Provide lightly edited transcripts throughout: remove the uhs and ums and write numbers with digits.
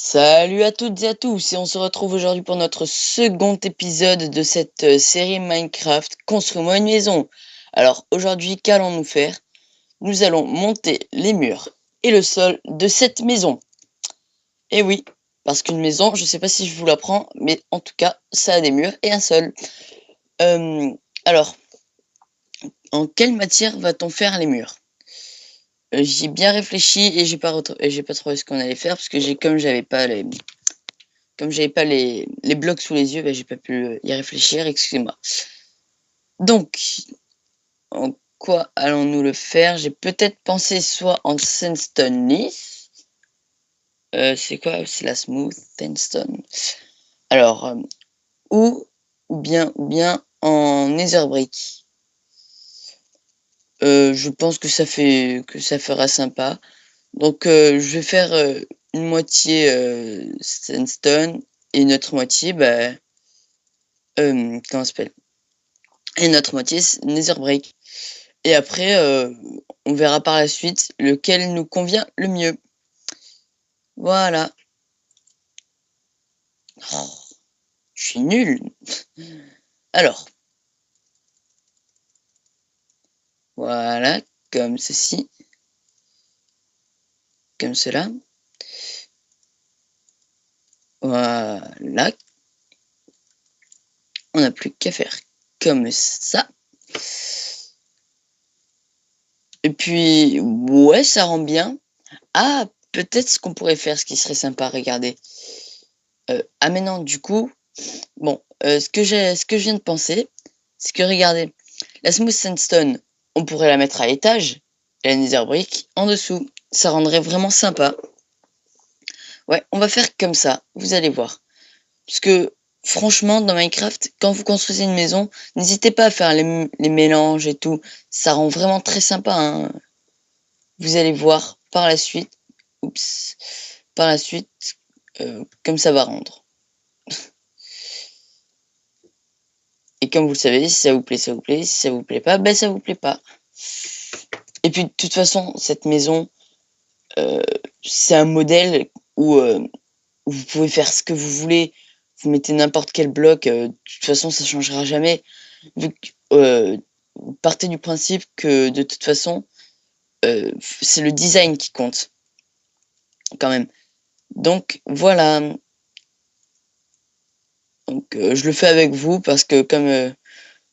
Salut à toutes et à tous, et on se retrouve aujourd'hui pour notre second épisode de cette série Minecraft Construis-moi une maison. Alors aujourd'hui, qu'allons-nous faire? Nous allons monter les murs et le sol de cette maison. Et oui, parce qu'une maison, je ne sais pas si je vous l'apprends, mais en tout cas, ça a des murs et un sol. Euh, alors, en quelle matière va-t-on faire les murs? J'y ai bien réfléchi et j'ai pas trouvé ce qu'on allait faire parce que comme j'avais pas les blocs sous les yeux, j'ai pas pu y réfléchir, excusez-moi. Donc, en quoi allons-nous le faire? J'ai peut-être pensé soit en sandstone lisse. C'est quoi? C'est la smooth sandstone. Alors, ou bien en nether brick. Je pense que ça fera sympa. Donc, je vais faire une moitié sandstone et une autre moitié, comment ça s'appelle? Et une autre moitié nether brick. Et après, on verra par la suite lequel nous convient le mieux. Voilà. Oh, je suis nul. Alors, voilà, comme ceci, comme cela. Voilà. On n'a plus qu'à faire comme ça. Et puis, ouais, ça rend bien. Ah, peut-être ce qu'on pourrait faire, ce qui serait sympa, regardez. Ah mais non, du coup, bon, ce que je viens de penser, c'est que regardez, la smooth sandstone, on pourrait la mettre à l'étage et la nether brick en dessous. Ça rendrait vraiment sympa. Ouais, on va faire comme ça, vous allez voir. Parce que franchement, dans Minecraft, quand vous construisez une maison, n'hésitez pas à faire les mélanges et tout. Ça rend vraiment très sympa, hein. Vous allez voir par la suite. Oups. Par la suite, comme ça va rendre. Et comme vous le savez, si ça vous plaît, ça vous plaît. Si ça vous plaît pas, ça vous plaît pas. Et puis de toute façon, cette maison, c'est un modèle où vous pouvez faire ce que vous voulez. Vous mettez n'importe quel bloc, de toute façon, ça changera jamais. Vu que, vous partez du principe que de toute façon, c'est le design qui compte, quand même. Donc voilà. Donc je le fais avec vous parce que comme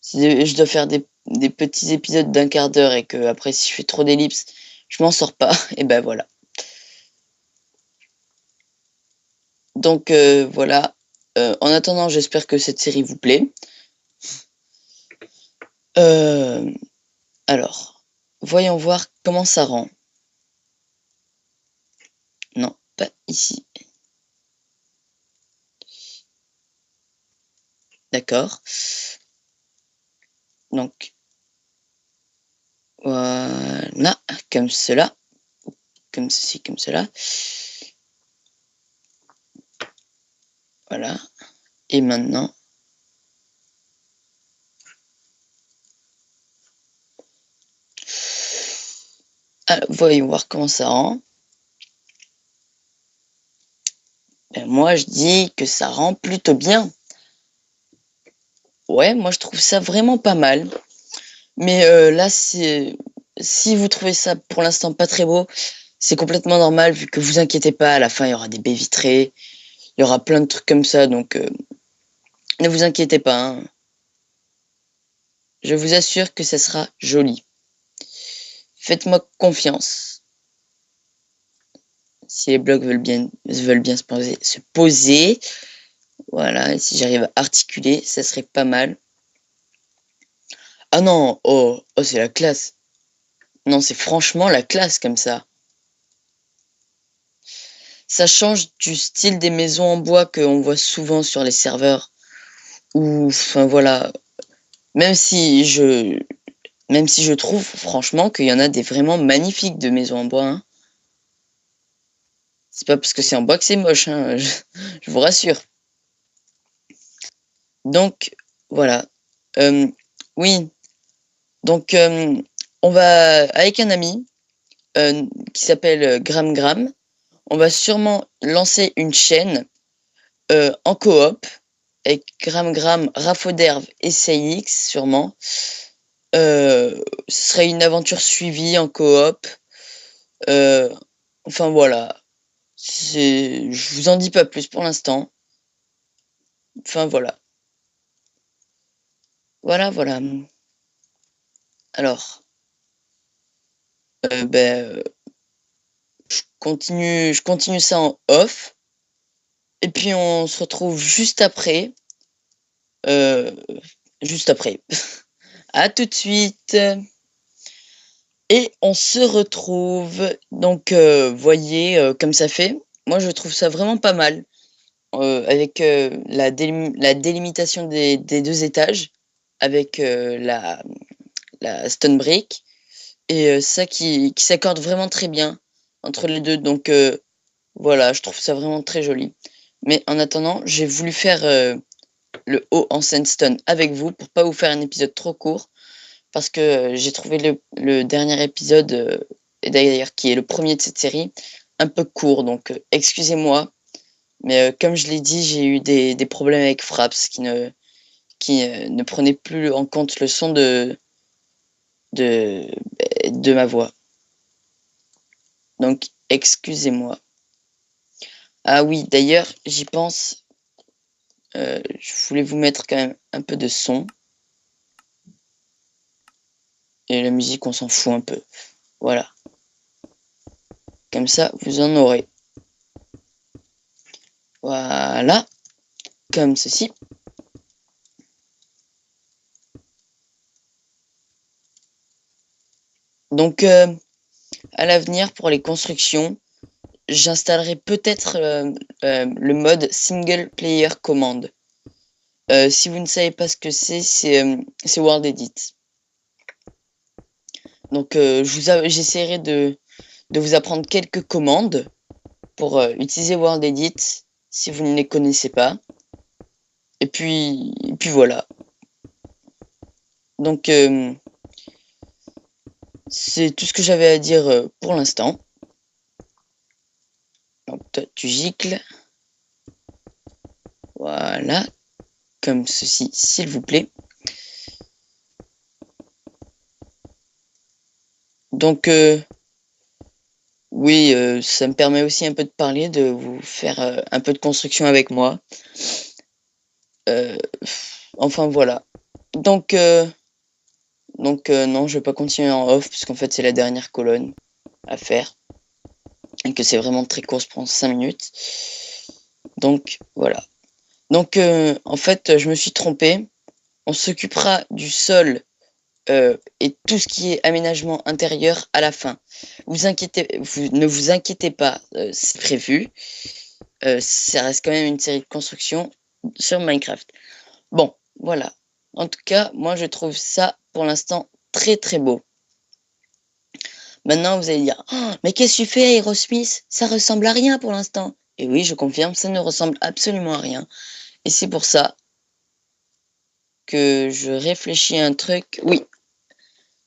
si je dois faire des petits épisodes d'un quart d'heure et que après si je fais trop d'ellipses, je m'en sors pas, et ben voilà. Donc voilà. En attendant, j'espère que cette série vous plaît. Alors, voyons voir comment ça rend. Non, pas ici. D'accord. Donc, voilà, comme cela. Comme ceci, comme cela. Voilà. Et maintenant, alors, voyons voir comment ça rend. Ben, moi, je dis que ça rend plutôt bien. Ouais, moi, je trouve ça vraiment pas mal. Mais là, si vous trouvez ça pour l'instant pas très beau, c'est complètement normal vu que vous inquiétez pas, à la fin, il y aura des baies vitrées, il y aura plein de trucs comme ça, donc ne vous inquiétez pas, hein. Je vous assure que ça sera joli. Faites-moi confiance. Si les blocs veulent bien se poser. Voilà, et si j'arrive à articuler, ça serait pas mal. Ah non, oh, c'est la classe. Non, c'est franchement la classe comme ça. Ça change du style des maisons en bois qu'on voit souvent sur les serveurs. Ou, enfin voilà, même si je, même si je trouve franchement qu'il y en a des vraiment magnifiques de maisons en bois, hein. C'est pas parce que c'est en bois que c'est moche, hein, je vous rassure. Donc, voilà. Euh, oui, donc on va avec un ami qui s'appelle Gram Gram. on va sûrement lancer une chaîne en coop avec Gram, Rafoderve et Sailix sûrement. Ce serait une aventure suivie en coop. Enfin voilà. Je vous en dis pas plus pour l'instant. Enfin voilà. Voilà. Alors, je continue ça en off. Et puis on se retrouve juste après. Juste après. À tout de suite. Et on se retrouve. Donc, voyez comme ça fait. Moi, je trouve ça vraiment pas mal. Avec la délimitation des 2 étages. Avec la stone brick. Et ça qui s'accorde vraiment très bien entre les deux. Donc, voilà, je trouve ça vraiment très joli. Mais en attendant, j'ai voulu faire le haut en sandstone avec vous pour pas vous faire un épisode trop court. Parce que j'ai trouvé le dernier épisode, et d'ailleurs qui est le premier de cette série, un peu court. Donc excusez-moi. Mais comme je l'ai dit, j'ai eu des problèmes avec Fraps qui ne prenait plus en compte le son de ma voix. Donc excusez-moi. Ah oui, d'ailleurs, j'y pense. Je voulais vous mettre quand même un peu de son. Et la musique, on s'en fout un peu. Voilà. Comme ça, vous en aurez. Voilà. Comme ceci. Donc, à l'avenir, pour les constructions, j'installerai peut-être le mode Single Player Command. Si vous ne savez pas ce que c'est World Edit. Donc, j'essaierai de vous apprendre quelques commandes pour utiliser World Edit si vous ne les connaissez pas. Et puis voilà. Donc, c'est tout ce que j'avais à dire pour l'instant. Donc, toi, tu gicles. Voilà. Comme ceci, s'il vous plaît. Donc, oui, ça me permet aussi un peu de parler, de vous faire un peu de construction avec moi. Enfin, voilà. Donc, non, je vais pas continuer en off, puisqu'en fait, c'est la dernière colonne à faire. Et que c'est vraiment très court, ça prend 5 minutes. Donc, voilà. Donc, en fait, je me suis trompé. On s'occupera du sol et tout ce qui est aménagement intérieur à la fin. Ne vous inquiétez pas, c'est prévu. Ça reste quand même une série de constructions sur Minecraft. Bon, voilà. En tout cas, moi je trouve ça pour l'instant très très beau. Maintenant, vous allez dire, oh, mais qu'est-ce que tu fais, Aerosmith? Ça ressemble à rien pour l'instant. Et oui, je confirme, ça ne ressemble absolument à rien. Et c'est pour ça que je réfléchis à un truc. Oui,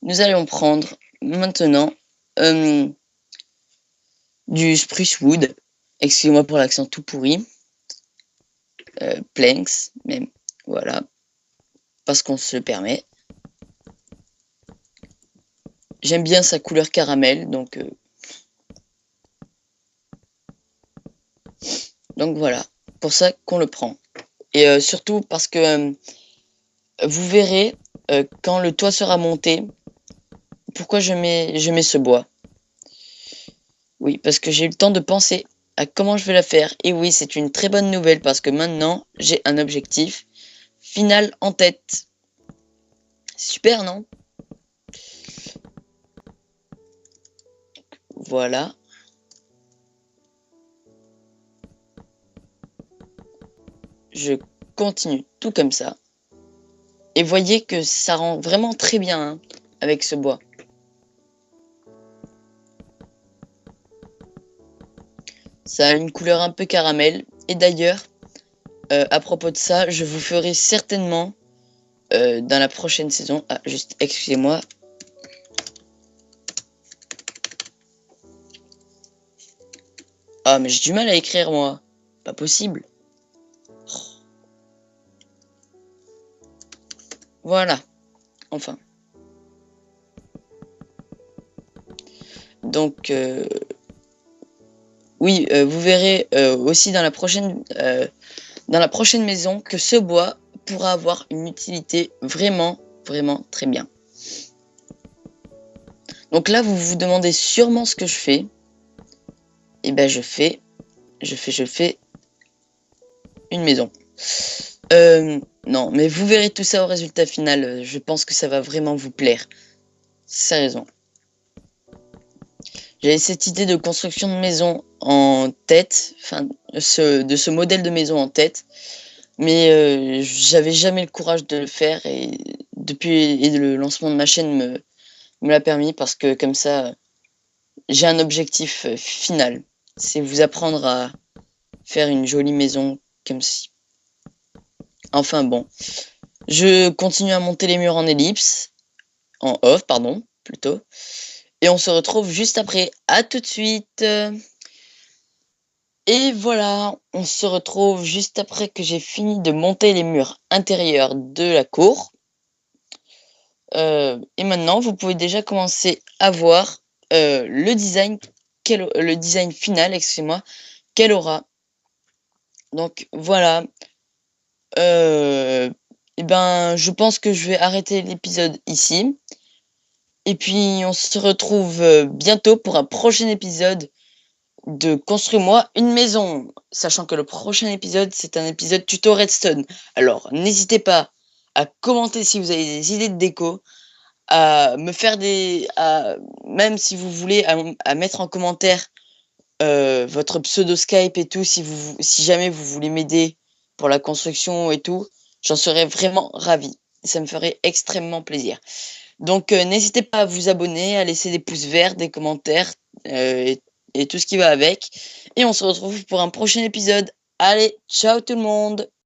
nous allons prendre maintenant du spruce wood. Excusez-moi pour l'accent tout pourri. Planks, mais voilà. Parce qu'on se le permet. J'aime bien sa couleur caramel, donc voilà. Pour ça qu'on le prend. Et surtout parce que vous verrez quand le toit sera monté pourquoi je mets ce bois. Oui, parce que j'ai eu le temps de penser à comment je vais la faire. Et oui, c'est une très bonne nouvelle parce que maintenant, j'ai un objectif final en tête. Super, non? Voilà. Je continue tout comme ça. Et voyez que ça rend vraiment très bien hein, avec ce bois. Ça a une couleur un peu caramel. Et d'ailleurs, à propos de ça, je vous ferai certainement dans la prochaine saison. Ah, juste, excusez-moi. Ah, mais j'ai du mal à écrire, moi. Pas possible. Voilà, enfin. Donc, oui, vous verrez aussi dans la prochaine maison que ce bois pourra avoir une utilité vraiment, vraiment très bien. Donc là, vous vous demandez sûrement ce que je fais. Et ben, je fais une maison. Non, mais vous verrez tout ça au résultat final. Je pense que ça va vraiment vous plaire. Sérieusement. J'avais cette idée de construction de maison en tête, enfin, de ce modèle de maison en tête, mais j'avais jamais le courage de le faire et le lancement de ma chaîne me l'a permis parce que comme ça, j'ai un objectif final. C'est vous apprendre à faire une jolie maison comme ci. Enfin bon, je continue à monter les murs en ellipse, en off, pardon, plutôt. Et on se retrouve juste après. À tout de suite. Et voilà, on se retrouve juste après que j'ai fini de monter les murs intérieurs de la cour. Et maintenant, vous pouvez déjà commencer à voir le design final, excusez-moi, qu'elle aura. Donc voilà. Et ben, je pense que je vais arrêter l'épisode ici. Et puis, on se retrouve bientôt pour un prochain épisode de Construis-moi une maison. Sachant que le prochain épisode, c'est un épisode tuto Redstone. Alors, n'hésitez pas à commenter si vous avez des idées de déco, à me faire même si vous voulez, à mettre en commentaire votre pseudo Skype et tout, si jamais vous voulez m'aider pour la construction et tout, j'en serais vraiment ravi. Ça me ferait extrêmement plaisir. Donc, n'hésitez pas à vous abonner, à laisser des pouces verts, des commentaires et tout ce qui va avec. Et on se retrouve pour un prochain épisode. Allez, ciao tout le monde!